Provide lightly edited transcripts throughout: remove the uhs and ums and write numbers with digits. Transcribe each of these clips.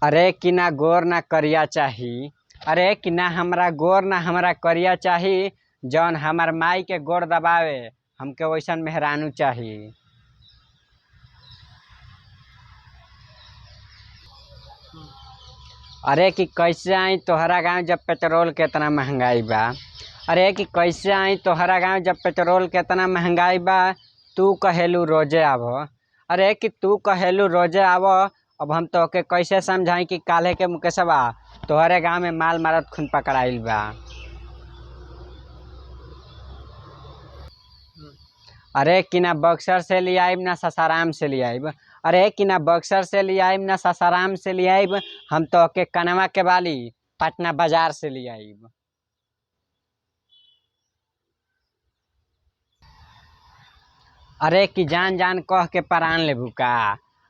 अरे कि ना गोर ना करिया चाही। अरे कि ना हमरा गोर ना हमरा करिया चाही। जौन हमार माई के गोड़ दबावे हमके वैसन मेहरानू चाही। अरे कि कैसे आई तोहरा गाँव जब पेट्रोल के इतना महंगाई बा। अरे कि कैसे आई तोहरा गाँव जब पेट्रोल के इतना महंगाई बा। तू कहेलू रोजे आव। अरे कि तू कहेलू रोजे आव। अब हम तोके कैसे समझाई कि काल्हे के मुकेशवा तोहरे गाँव में माल मारत खून पकड़ाइल बा। अरे कि ना बक्सर से ले आइब ना सासाराम से ले आइब। अरे कि ना बक्सर से ले आइब ना सासाराम से ले आइब। हम तोके कनवा के बाली पटना बाजार से ले आइब। अरे कि जान जान कह के परान लेबू का।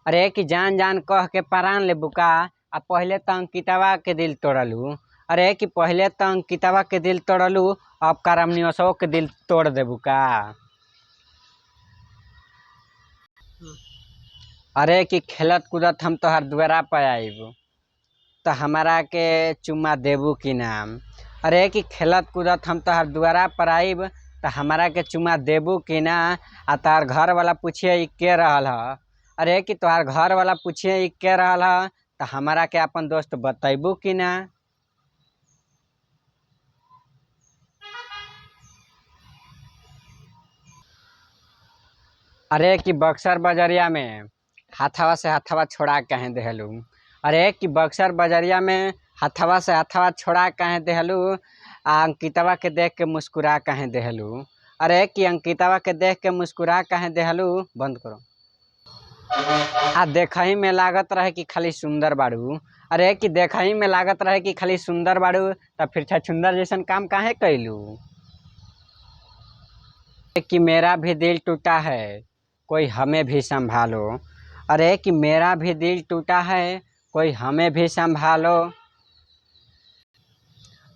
अरे कि जान जान कह के परान लेबू का। आ पहले तो अंकितवा के दिल तोड़लू। अरे कि पहले तो अंकितवा के दिल तोड़लू। अब करमनियों के दिल तोड़ देबू का। अरे कि खेलत कूदत हम तोहर दुआरा पे आइब तो हमारा के चुम्मा देबू की नाम। अरे कि खेलत कूदत हम तोहर दुआरा पर आइब तो हमारा के चुम्मा देबू की ना। आ तोहर घर वाला पूछिए ई के रहल ह। अरे कि तोहर घर वाला पूछिए ई के रहल ह तो हमारा के अपन दोस्त बतैबू की ना। अरे कि बक्सर बजरिया में हथवा से हथवा छोड़ा कहे देहलू। अरे कि बक्सर बजरिया में हथवा से हथवा छोड़ा कहे देहलू। आ अंकितवा के देख के मुस्कुरा कहे देहलू। अरे कि अंकितवा के देख के मुस्कुरा कहे देहलू। बंद करो। आ देखही में लागत रहे कि खाली सुंदर बाड़ू। अरे कि देखही में लागत रहे कि खाली सुंदर बाड़ू तब फिर छछुंदर जैसन काम काहे कैलू। कि मेरा भी दिल टूटा है कोई हमें भी संभालो। अरे कि मेरा भी दिल टूटा है कोई हमें भी संभालो।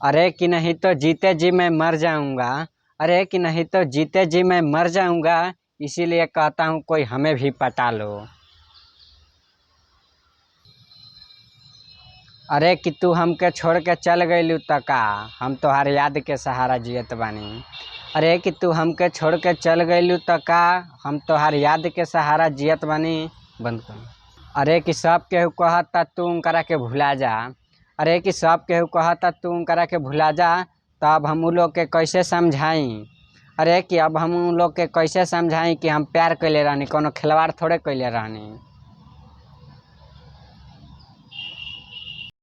अरे कि नहीं तो जीते जी मैं मर जाऊंगा। अरे कि नहीं तो जीते जी मैं मर जाऊंगा। इसीलिए कहता हूँ कोई हमें भी पटा लो। अरे कि तू हमके छोड़ के चल गइलू त का हम तोहार याद के सहारा जियत बानी। अरे कि तू हमके छोड़ के चल गइलू त का हम तोहार याद के सहारा जियत बानी। बंद कर। अरे कि सब केहू कहता तू उनकरा के भुला जा। अरे कि सब केहू कहता तू उनकरा के भुला जा। तो अब हम उ लोग के कैसे समझाई। अरे कि अब हम उन लोग के कैसे समझाई कि हम प्यार कैले रहनी कोनो खिलवाड़ थोड़े कैले रहनी।